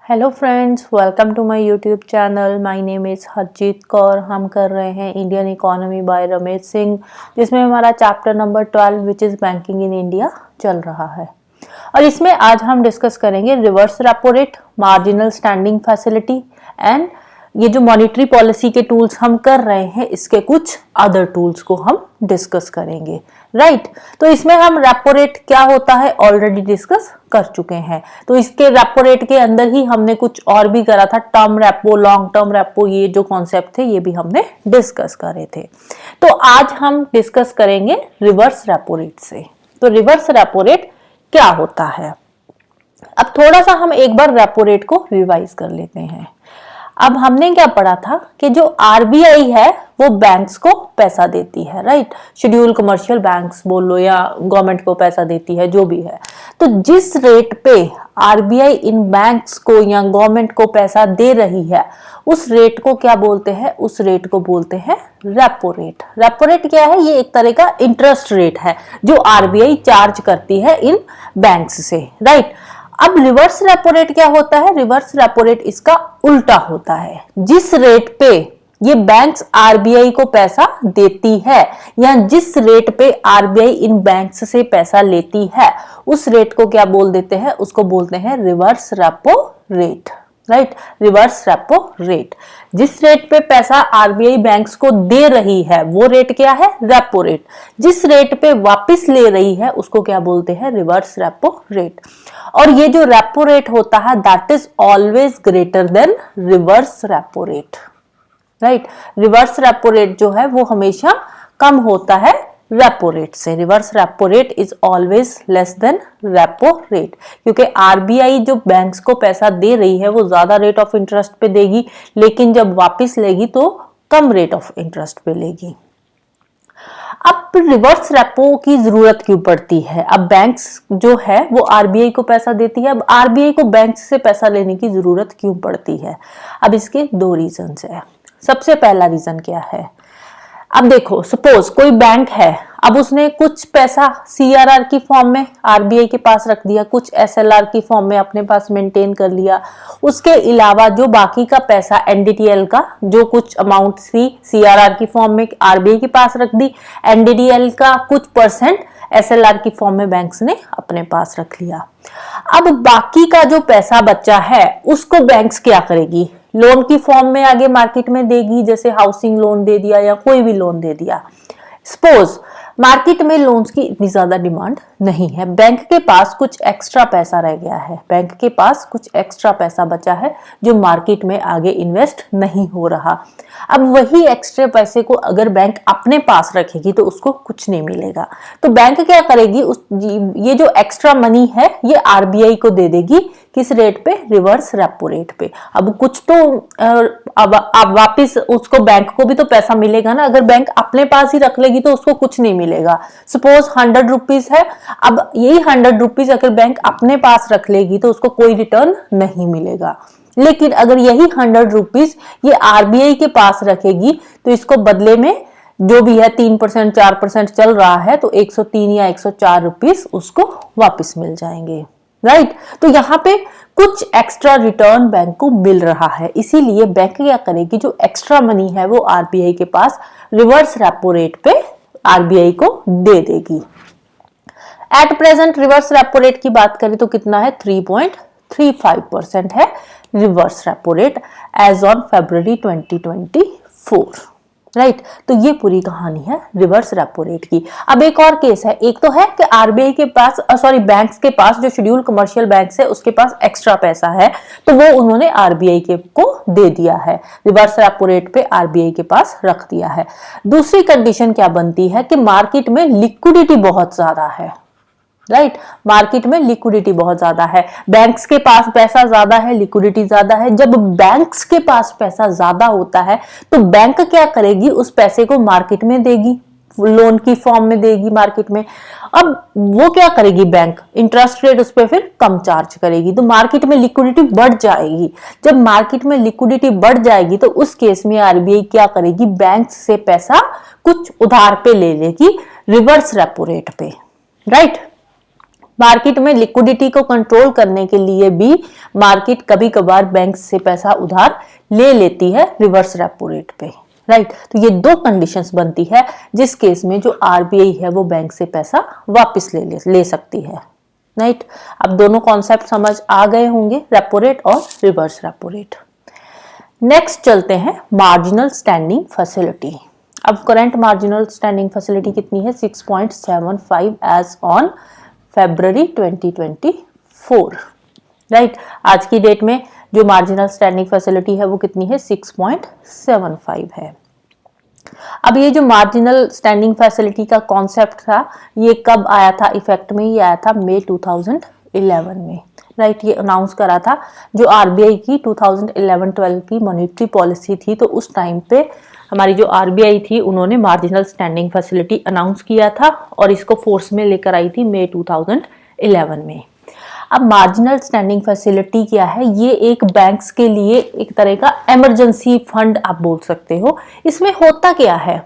Hello friends, welcome to my YouTube channel. My name is Harjeet Kaur. हम कर रहे हैं Indian economy by Ramesh Singh, जिसमें हमारा chapter number 12 which is banking in India चल रहा है। और इसमें आज हम डिस्कस करेंगे reverse repo rate, marginal standing facility and ये जो मॉनेटरी पॉलिसी के टूल्स हम कर रहे हैं, इसके कुछ अदर टूल्स को हम डिस्कस करेंगे। राइट, तो इसमें हम रेपो रेट क्या होता है ऑलरेडी डिस्कस कर चुके हैं। तो इसके रेपो रेट के अंदर ही हमने कुछ और भी करा था, term repo, long term repo, ये जो कॉन्सेप्ट थे ये भी हमने डिस्कस करे थे। तो आज हम डिस्कस करेंगे रिवर्स रेपो रेट से। तो रिवर्स रेपो रेट क्या होता है, अब थोड़ा सा हम एक बार रेपो रेट को रिवाइज कर लेते हैं। अब हमने क्या पढ़ा था कि जो आरबीआई है वो बैंक्स को पैसा देती है, राइट। शेड्यूल कमर्शियल बैंक्स बोल लो या गवर्नमेंट को पैसा देती है, जो भी है। तो जिस रेट पे आरबीआई इन बैंक्स को या गवर्नमेंट को पैसा दे रही है, उस रेट को क्या बोलते हैं? उस रेट को बोलते हैं रेपो रेट। रेपो रेट क्या है? ये एक तरह का इंटरेस्ट रेट है जो आरबीआई चार्ज करती है इन बैंक्स से, राइट। अब रिवर्स रेपो रेट क्या होता है? रिवर्स रेपो रेट इसका उल्टा होता है। जिस रेट पे ये बैंक्स आरबीआई को पैसा देती है या जिस रेट पे आरबीआई इन बैंक्स से पैसा लेती है, उस रेट को क्या बोल देते हैं? उसको बोलते हैं reverse repo rate, right. Reverse repo rate, जिस रेट पे पैसा आरबीआई बैंक्स को दे रही है वो रेट क्या है? Repo rate. जिस रेट पे वापस ले रही है उसको क्या बोलते हैं? Reverse repo rate. और ये जो रेपो रेट होता है that is always greater than reverse repo rate, right. Reverse repo rate जो है वो हमेशा कम होता है रेपो रेट से। Reverse repo rate is always less than repo rate, क्योंकि आरबीआई जो बैंक्स को पैसा दे रही है वो ज्यादा रेट ऑफ इंटरेस्ट पे देगी, लेकिन जब वापस लेगी तो कम रेट ऑफ इंटरेस्ट पे लेगी। अब रिवर्स रेपो की जरूरत क्यों पड़ती है? अब बैंक्स जो है वो आरबीआई को पैसा देती है, अब आरबीआई को बैंक्स से पैसा लेने की जरूरत क्यों पड़ती है? अब इसके दो रीजन है। सबसे पहला रीजन क्या है? अब देखो, सपोज कोई बैंक है, अब उसने कुछ पैसा सीआरआर की फॉर्म में आरबीआई के पास रख दिया, कुछ एसएलआर की फॉर्म में अपने पास मेंटेन कर लिया। उसके अलावा जो बाकी का पैसा एनडीटीएल का जो कुछ अमाउंट थी सीआरआर की फॉर्म में आरबीआई के पास रख दी, एनडीटीएल का कुछ परसेंट एसएलआर की फॉर्म में बैंक्स ने अपने पास रख लिया। अब बाकी का जो पैसा बचा है उसको बैंक्स क्या करेगी? लोन की फॉर्म में आगे मार्केट में देगी, जैसे हाउसिंग लोन दे दिया या कोई भी लोन दे दिया। सपोज मार्केट में लोन्स की इतनी ज्यादा डिमांड नहीं है, बैंक के पास कुछ एक्स्ट्रा पैसा रह गया है, बैंक के पास कुछ एक्स्ट्रा पैसा बचा है जो मार्केट में आगे इन्वेस्ट नहीं हो रहा। अब वही एक्स्ट्रा पैसे को अगर बैंक अपने पास रखेगी तो उसको कुछ नहीं मिलेगा। तो बैंक क्या करेगी? ये जो एक्स्ट्रा मनी है ये आरबीआई को दे देगी। किस रेट पे? रिवर्स रेपो रेट पे। अब कुछ तो अब वापिस उसको बैंक को भी तो पैसा मिलेगा ना। अगर बैंक अपने पास ही रख लेगी तो उसको कुछ नहीं मिलेगा। सपोज 100 रुपीज है, अब यही 100 रुपीज अगर बैंक अपने पास रख लेगी तो उसको कोई रिटर्न नहीं मिलेगा। लेकिन अगर यही 100 रुपीज ये आरबीआई के पास रखेगी तो इसको बदले में जो भी है 3% 4% चल रहा है, तो 103 या 104 रुपीज उसको वापस मिल जाएंगे, राइट। तो यहाँ पे कुछ एक्स्ट्रा रिटर्न बैंक को मिल रहा है, इसीलिए बैंक क्या करेगी? जो एक्स्ट्रा मनी है वो आरबीआई के पास रिवर्स रेपो रेट पे आरबीआई को दे देगी। At present reverse repo rate की बात करें तो कितना है? 3.35% है reverse repo rate as on February 2024, right. तो ये पूरी कहानी है रिवर्स रेपो रेट की। अब एक और केस है, एक तो है कि आरबीआई के पास बैंक्स के पास जो शेड्यूल कमर्शियल बैंक्स है उसके पास एक्स्ट्रा पैसा है, तो वो उन्होंने आरबीआई को दे दिया है, रिवर्स रेपो रेट पे आरबीआई के पास रख दिया है। दूसरी कंडीशन क्या बनती है कि मार्केट में लिक्विडिटी बहुत ज्यादा है, राइट। मार्केट में लिक्विडिटी बहुत ज्यादा है, बैंक्स के पास पैसा ज्यादा है, लिक्विडिटी ज्यादा है। जब बैंक्स के पास पैसा ज्यादा होता है तो बैंक क्या करेगी? उस पैसे को मार्केट में देगी, लोन की फॉर्म में देगी मार्केट में। अब वो क्या करेगी? बैंक इंटरेस्ट रेट उस पर फिर कम चार्ज करेगी, तो मार्केट में लिक्विडिटी बढ़ जाएगी। जब मार्केट में लिक्विडिटी बढ़ जाएगी तो उस केस में आरबीआई क्या करेगी? बैंक से पैसा कुछ उधार पे ले लेगी रिवर्स रेपो रेट पे, राइट। मार्केट में लिक्विडिटी को कंट्रोल करने के लिए भी मार्केट कभी कभार बैंक से पैसा उधार ले लेती है रिवर्स रेपो रेट पे, राइट। तो ये दो कंडीशंस बनती है जिस केस में जो आरबीआई है वो बैंक से पैसा वापस ले सकती है, राइट। अब दोनों कॉन्सेप्ट समझ आ गए होंगे, रेपो रेट और रिवर्स रेपो रेट। नेक्स्ट चलते हैं मार्जिनल स्टैंडिंग फैसिलिटी। अब करंट मार्जिनल स्टैंडिंग फैसिलिटी कितनी है? 6.75 एज ऑन February 2024, राइट। आज की डेट में जो मार्जिनल स्टैंडिंग फैसिलिटी है वो कितनी है? 6.75 है। अब ये जो मार्जिनल स्टैंडिंग फैसिलिटी का कॉन्सेप्ट था ये कब आया था इफेक्ट में? ये आया था मई 2011 में, राइट। ये अनाउंस करा था जो आरबीआई की 2011-12 की मॉनेटरी पॉलिसी थी, तो उस टाइम पे हमारी जो आरबीआई थी उन्होंने मार्जिनल स्टैंडिंग फैसिलिटी अनाउंस किया था और इसको फोर्स में लेकर आई थी मई 2011 में। अब मार्जिनल स्टैंडिंग फैसिलिटी क्या है? ये एक बैंक्स के लिए एक तरह का इमरजेंसी फंड आप बोल सकते हो। इसमें होता क्या है?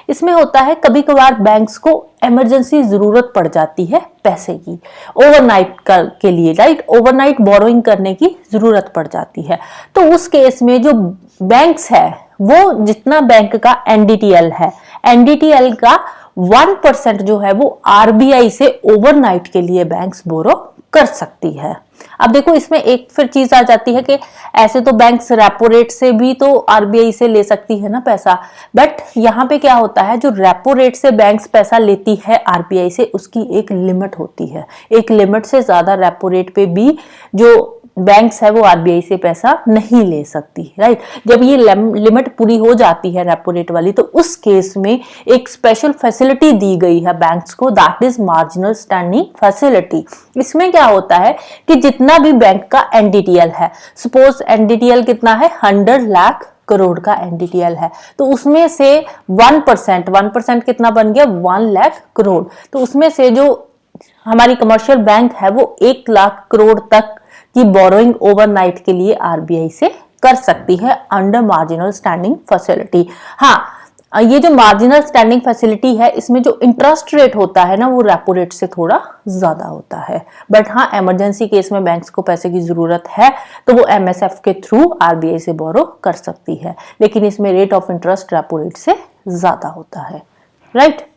इसमें होता है कभी कभार बैंक्स को इमरजेंसी जरूरत पड़ जाती है पैसे की, ओवरनाइट के लिए, राइट। ओवरनाइट बोरोइंग करने की जरूरत पड़ जाती है। तो उस केस में जो बैंक्स है वो जितना बैंक का एनडीटीएल है, एनडीटीएल का 1% जो है वो आरबीआई से ओवरनाइट के लिए बैंक्स बोरो कर सकती है। अब देखो इसमें एक फिर चीज आ जाती है कि ऐसे तो बैंक्स रेपो रेट से भी तो आरबीआई से ले सकती है ना पैसा, बट यहाँ पे क्या होता है, जो रेपो रेट से बैंक्स पैसा लेती है आरबीआई से उसकी एक लिमिट होती है। एक लिमिट से ज्यादा रेपो रेट पे भी जो बैंक्स है वो आरबीआई से पैसा नहीं ले सकती, राइट। जब ये लिमिट पूरी हो जाती है रेपो रेट वाली तो उस केस में एक स्पेशल फैसिलिटी दी गई है बैंक्स को, that is marginal standing facility. इसमें क्या होता है कि जितना भी बैंक का एनडीटीएल है, सपोज एनडीटीएल कितना है, 100 लाख करोड़ का एनडीटीएल है, तो उसमें से 1% कितना बन गया, 1 लाख करोड़। तो उसमें से जो हमारी कमर्शियल बैंक है वो 1 लाख करोड़ तक की बोरोइंग ओवरनाइट के लिए आरबीआई से कर सकती है अंडर मार्जिनल स्टैंडिंग फैसिलिटी। हाँ, ये जो मार्जिनल स्टैंडिंग फैसिलिटी है इसमें जो इंटरेस्ट रेट होता है ना वो रेपो रेट से थोड़ा ज्यादा होता है, बट हाँ इमरजेंसी केस में बैंक्स को पैसे की जरूरत है तो वो एमएसएफ के थ्रू आरबीआई से बोरो कर सकती है, लेकिन इसमें rate of interest repo rate से ज्यादा होता है, राइट।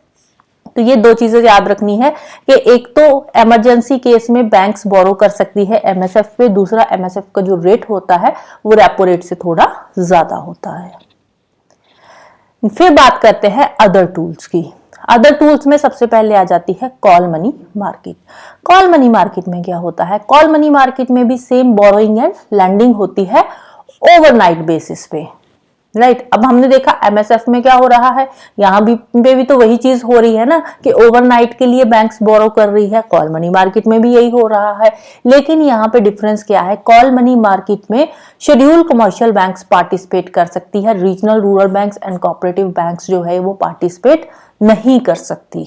तो ये दो चीजें याद रखनी है कि एक तो इमरजेंसी केस में बैंक्स बोरो कर सकती है एमएसएफ पे, दूसरा एमएसएफ का जो रेट होता है वो रेपो रेट से थोड़ा ज्यादा होता है। फिर बात करते हैं अदर टूल्स की। अदर टूल्स में सबसे पहले आ जाती है call money market. Call money market में क्या होता है? कॉल मनी मार्केट में भी सेम बोरोइंग एंड लैंडिंग होती है ओवरनाइट बेसिस पे, राइट। अब हमने देखा एमएसएफ में क्या हो रहा है, यहाँ भी तो वही चीज हो रही है ना कि ओवरनाइट के लिए बैंक्स बोरो कर रही है, कॉल मनी मार्केट में भी यही हो रहा है। लेकिन यहाँ पे डिफरेंस क्या है, कॉल मनी मार्केट में शेड्यूल कमर्शियल बैंक्स पार्टिसिपेट कर सकती है, regional rural banks and cooperative banks जो है वो पार्टिसिपेट नहीं कर सकती।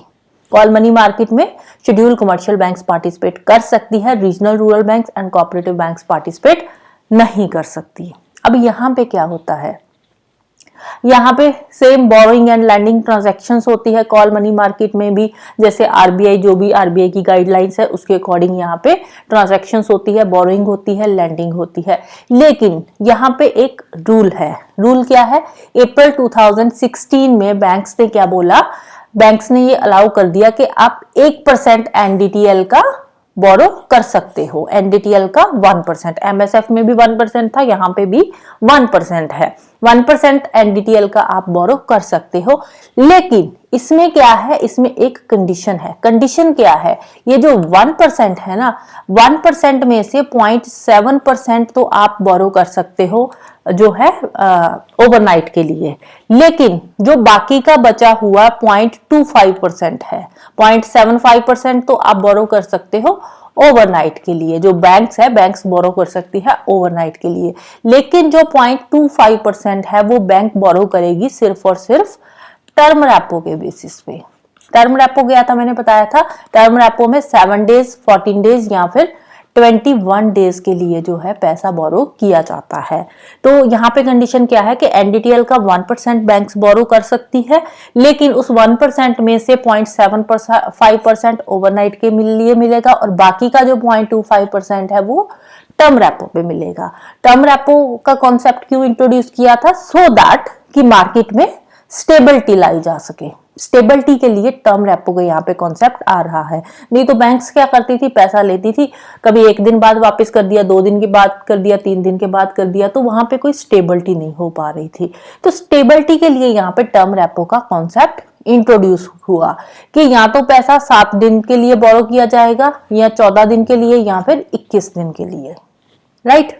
कॉल मनी मार्केट में शेड्यूल कमर्शियल बैंक्स पार्टिसिपेट कर सकती है, regional rural banks and cooperative banks participate नहीं कर सकती। अब यहाँ पे क्या होता है, यहाँ पे same borrowing and lending transactions होती है कॉल मनी मार्केट में भी, जैसे आरबीआई जो भी आरबीआई की गाइडलाइंस है उसके अकॉर्डिंग यहाँ पे ट्रांजैक्शंस होती है, बोरोइंग होती है, लैंडिंग होती है। लेकिन यहाँ पे एक रूल है। रूल क्या है? अप्रैल 2016 में बैंक्स ने क्या बोला, बैंक्स ने ये अलाउ कर दिया कि आप 1% एनडीटीएल का बोरो कर सकते हो। एनडीटीएल का 1%, एमएसएफ में भी 1% था, यहाँ पे भी 1% है। 1% एनडीटीएल का आप बोरो कर सकते हो, लेकिन इसमें क्या है, इसमें एक कंडीशन है। कंडीशन क्या है? ये जो 1% है ना, 1% में से 0.7% तो आप बोरो कर सकते हो जो है ओवरनाइट के लिए, लेकिन जो बाकी का बचा हुआ 0.25% है, 0.75% तो आप बोरो कर सकते हो ओवरनाइट के लिए। जो बैंक्स है, बैंक्स बोरो कर सकती है ओवरनाइट के लिए, लेकिन जो 0.25% है वो बैंक बोरो करेगी सिर्फ और सिर्फ टर्म रेपो के बेसिस पे। टर्म रेपो गया था, मैंने बताया था, टर्म रेपो में 7 डेज, 14 डेज या फिर 21 डेज के लिए जो है पैसा बोरो किया जाता है। तो यहाँ पे कंडीशन क्या है कि एनडीटीएल का 1% बैंक्स बोरो कर सकती है, लेकिन उस 1% में से 0.75% ओवरनाइट के लिए मिलेगा और बाकी का जो 0.25% है वो टर्म रेपो पे मिलेगा। टर्म रेपो का कॉन्सेप्ट क्यों इंट्रोड्यूस किया था? सो दैट कि मार्केट में स्टेबिलिटी लाई जा सके। स्टेबिलिटी के लिए टर्म रेपो का यहाँ पे कॉन्सेप्ट आ रहा है। नहीं तो बैंक्स क्या करती थी, पैसा लेती थी, कभी 1 दिन बाद वापस कर दिया, 2 दिन के बाद कर दिया, 3 दिन के बाद कर दिया, तो वहां पे कोई स्टेबिलिटी नहीं हो पा रही थी। तो स्टेबिलिटी के लिए यहाँ पे टर्म रेपो का कॉन्सेप्ट इंट्रोड्यूस हुआ कि या तो पैसा 7 दिन के लिए बोरो किया जाएगा या 14 दिन के लिए या फिर 21 दिन के लिए, राइट।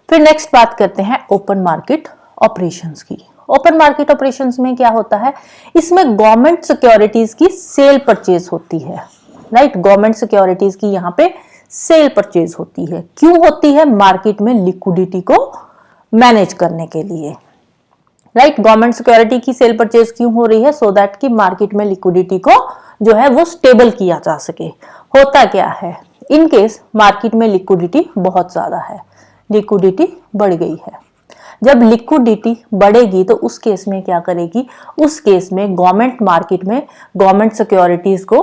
फिर नेक्स्ट बात करते हैं ओपन मार्केट ऑपरेशंस की। ओपन मार्केट ऑपरेशंस में क्या होता है, इसमें गवर्नमेंट सिक्योरिटीज की सेल परचेज होती है, राइट। गवर्नमेंट सिक्योरिटीज की यहाँ पे सेल परचेज होती है। क्यों होती है? मार्केट में लिक्विडिटी को मैनेज करने के लिए, राइट। गवर्नमेंट सिक्योरिटी की सेल परचेज क्यों हो रही है? सो दैट कि मार्केट में लिक्विडिटी को जो है वो स्टेबल किया जा सके। होता क्या है, इन केस मार्केट में लिक्विडिटी बहुत ज्यादा है, लिक्विडिटी बढ़ गई है। जब लिक्विडिटी बढ़ेगी तो उस केस में क्या करेगी? उस केस में गवर्नमेंट मार्केट में गवर्नमेंट सिक्योरिटीज को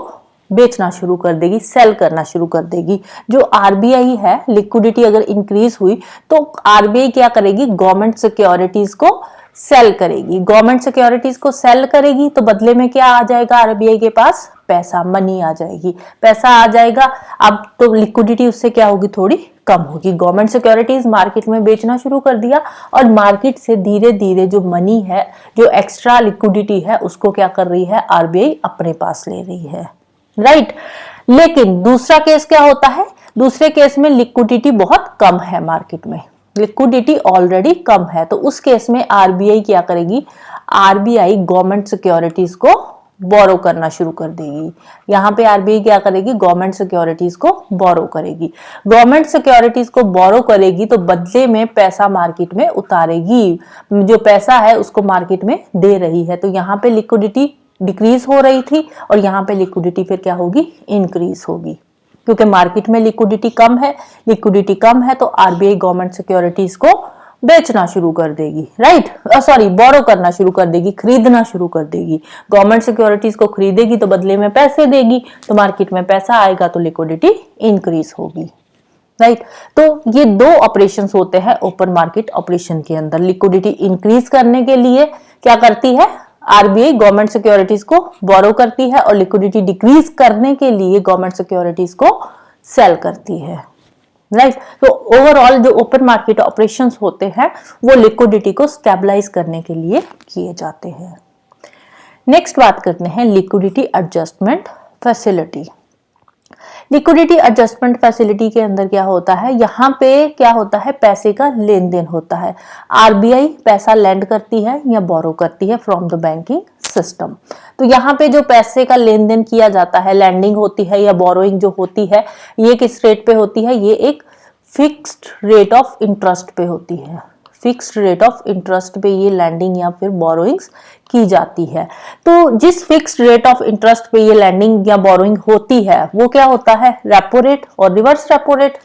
बेचना शुरू कर देगी, सेल करना शुरू कर देगी। जो आरबीआई है, लिक्विडिटी अगर इंक्रीज हुई तो आरबीआई क्या करेगी? गवर्नमेंट सिक्योरिटीज को सेल करेगी। गवर्नमेंट सिक्योरिटीज को सेल करेगी तो बदले में क्या आ जाएगा? आरबीआई के पास पैसा, मनी आ जाएगी, पैसा आ जाएगा। अब तो लिक्विडिटी उससे क्या होगी? थोड़ी कम होगी। गवर्नमेंट सिक्योरिटीज मार्केट में बेचना शुरू कर दिया और मार्केट से धीरे धीरे जो मनी है, जो एक्स्ट्रा लिक्विडिटी है, उसको क्या कर रही है? आरबीआई अपने पास ले रही है, राइट। लेकिन दूसरा केस क्या होता है? दूसरे केस में लिक्विडिटी बहुत कम है, मार्केट में लिक्विडिटी ऑलरेडी कम है, तो उस केस में आरबीआई क्या करेगी? आरबीआई गवर्नमेंट सिक्योरिटीज को बोरो करना शुरू कर देगी। यहाँ पे आरबीआई क्या करेगी? गवर्नमेंट सिक्योरिटीज को बोरो करेगी। गवर्नमेंट सिक्योरिटीज को बोरो करेगी तो बदले में पैसा मार्केट में उतारेगी। जो पैसा है उसको मार्केट में दे रही है। तो यहाँ पे लिक्विडिटी डिक्रीज हो रही थी और यहाँ पे लिक्विडिटी फिर क्या होगी? इंक्रीज होगी, क्योंकि मार्केट में लिक्विडिटी कम है। लिक्विडिटी कम है तो आरबीआई गवर्नमेंट सिक्योरिटीज को बेचना शुरू कर देगी, राइट। बोरो करना शुरू कर देगी, खरीदना शुरू कर देगी। गवर्नमेंट सिक्योरिटीज को खरीदेगी तो बदले में पैसे देगी, तो मार्केट में पैसा आएगा तो लिक्विडिटी इंक्रीज होगी, राइट। तो ये 2 ऑपरेशंस होते हैं ओपन मार्केट ऑपरेशन के अंदर। लिक्विडिटी इंक्रीज करने के लिए क्या करती है? आरबीआई गवर्नमेंट सिक्योरिटीज को बोरो करती है और लिक्विडिटी डिक्रीज करने के लिए गवर्नमेंट सिक्योरिटीज को सेल करती है, राइट। तो ओवरऑल जो ओपन मार्केट ऑपरेशंस होते हैं वो लिक्विडिटी को स्टेबलाइज करने के लिए किए जाते हैं। नेक्स्ट बात करते हैं liquidity adjustment facility. Liquidity adjustment facility के अंदर क्या होता है? यहाँ पे क्या होता है? पैसे का लेन देन होता है। आरबीआई पैसा लेंड करती है या बोरो करती है फ्रॉम द बैंकिंग सिस्टम। तो यहाँ पे जो पैसे का लेन देन किया जाता है, लैंडिंग होती है या बोरोइंग जो होती है, ये किस रेट पे होती है? ये एक फिक्स्ड रेट ऑफ इंटरेस्ट पे होती है। फिक्स्ड रेट ऑफ इंटरेस्ट पे ये लैंडिंग या फिर बोरोइंग्स की जाती है। तो जिस फिक्स्ड रेट ऑफ इंटरेस्ट पे ये लैंडिंग या बोरोइंग होती है वो क्या होता है? रेपो रेट और रिवर्स रेपो रेट,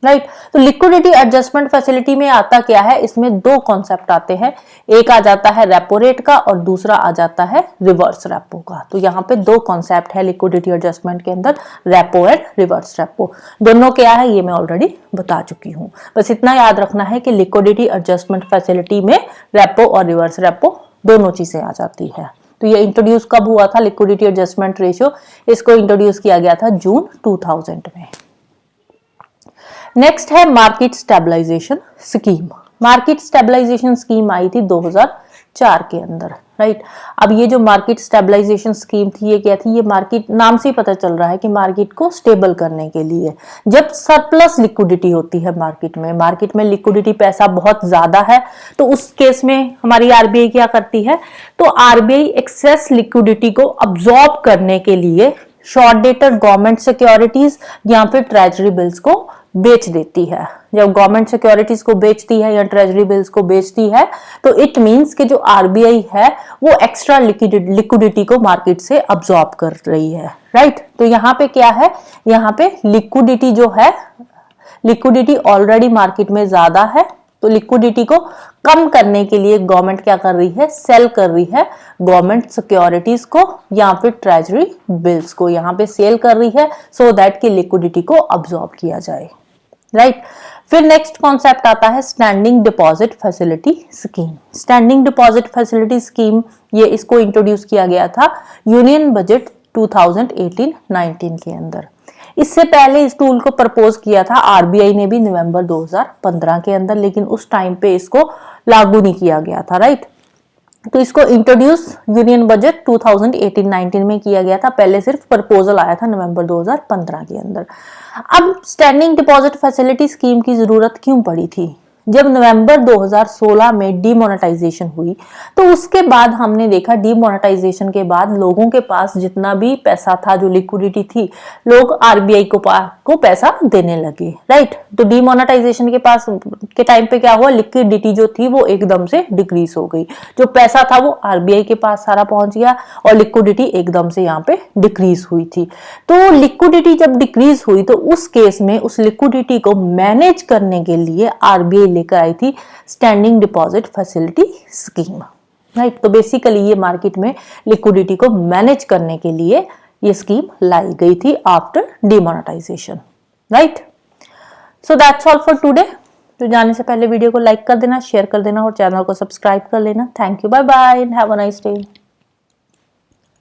राइट। तो लिक्विडिटी एडजस्टमेंट फैसिलिटी में आता क्या है? इसमें 2 कॉन्सेप्ट आते हैं। एक आ जाता है रेपो रेट का और दूसरा आ जाता है रिवर्स रेपो का। तो यहाँ पे 2 कॉन्सेप्ट है लिक्विडिटी एडजस्टमेंट के अंदर, रेपो एंड रिवर्स रेपो। दोनों क्या है ये मैं ऑलरेडी बता चुकी हूँ। बस इतना याद रखना है कि लिक्विडिटी एडजस्टमेंट फैसिलिटी में रेपो और रिवर्स रेपो दोनों चीजें आ जाती है। तो ये इंट्रोड्यूस कब हुआ था? लिक्विडिटी एडजस्टमेंट रेशियो, इसको इंट्रोड्यूस किया गया था जून 2000 में। नेक्स्ट है market stabilisation scheme. Market stabilisation scheme आई थी 2004 के अंदर, राइट। अब ये जो मार्केट स्टेबलाइजेशन स्कीम थी ये क्या थी? ये मार्केट, नाम से ही पता चल रहा है कि मार्केट को स्टेबल करने के लिए। जब सरप्लस लिक्विडिटी होती है मार्केट में लिक्विडिटी पैसा बहुत ज्यादा है, तो उस केस में हमारी आरबीआई क्या करती है? तो आरबीआई एक्सेस लिक्विडिटी को अब्सॉर्ब करने के लिए शॉर्ट डेटेड गवर्नमेंट सिक्योरिटीज या फिर ट्रेजरी बिल्स को बेच देती है। जब गवर्नमेंट सिक्योरिटीज को बेचती है या ट्रेजरी बिल्स को बेचती है तो इट मींस कि जो आरबीआई है वो एक्स्ट्रा लिक्विडिटी को मार्केट से अब्सॉर्ब कर रही है, राइट। तो यहाँ पे क्या है, यहाँ पे लिक्विडिटी जो है, लिक्विडिटी ऑलरेडी मार्केट में ज्यादा है, तो लिक्विडिटी को कम करने के लिए गवर्नमेंट क्या कर रही है, सेल कर रही है गवर्नमेंट सिक्योरिटीज को या फिर ट्रेजरी बिल्स को, यहाँ पे सेल कर रही है सो दैट कि लिक्विडिटी को अब्सॉर्ब किया जाए, राइट। फिर नेक्स्ट कॉन्सेप्ट आता है standing deposit facility scheme. Standing deposit facility scheme, ये इसको इंट्रोड्यूस किया गया था यूनियन बजट 2018-19 के अंदर। इससे पहले इस टूल को प्रपोज किया था आरबीआई ने भी नवंबर 2015 के अंदर, लेकिन उस टाइम पे इसको लागू नहीं किया गया था, राइट। तो इसको इंट्रोड्यूस यूनियन बजट 2018-19 में किया गया था, पहले सिर्फ प्रपोजल आया था नवंबर 2015 के अंदर। अब स्टैंडिंग डिपॉजिट फैसिलिटी स्कीम की जरूरत क्यों पड़ी थी? जब नवंबर 2016 में डीमोनेटाइजेशन हुई तो उसके बाद हमने देखा डीमोनेटाइजेशन के बाद लोगों के पास जितना भी पैसा था, जो लिक्विडिटी थी, लोग आरबीआई को पैसा देने लगे, राइट। तो डीमोनेटाइजेशन के टाइम पे क्या हुआ, लिक्विडिटी जो थी वो एकदम से डिक्रीज हो गई, जो पैसा था वो आरबीआई के पास सारा पहुंच गया और लिक्विडिटी एकदम से यहाँ पे डिक्रीज हुई थी। तो लिक्विडिटी जब डिक्रीज हुई तो उस केस में उस लिक्विडिटी को मैनेज करने के लिए आरबीआई लेकर आई थी standing deposit facility scheme, right. तो बेसिकली ये मार्केट में लिक्विडिटी को मैनेज करने के लिए ये स्कीम लाई गई थी after demonetisation, right. So that's all for today. तो जाने से पहले वीडियो को लाइक कर देना, शेयर कर देना और चैनल को सब्सक्राइब कर लेना। Thank you, bye bye and have a nice day.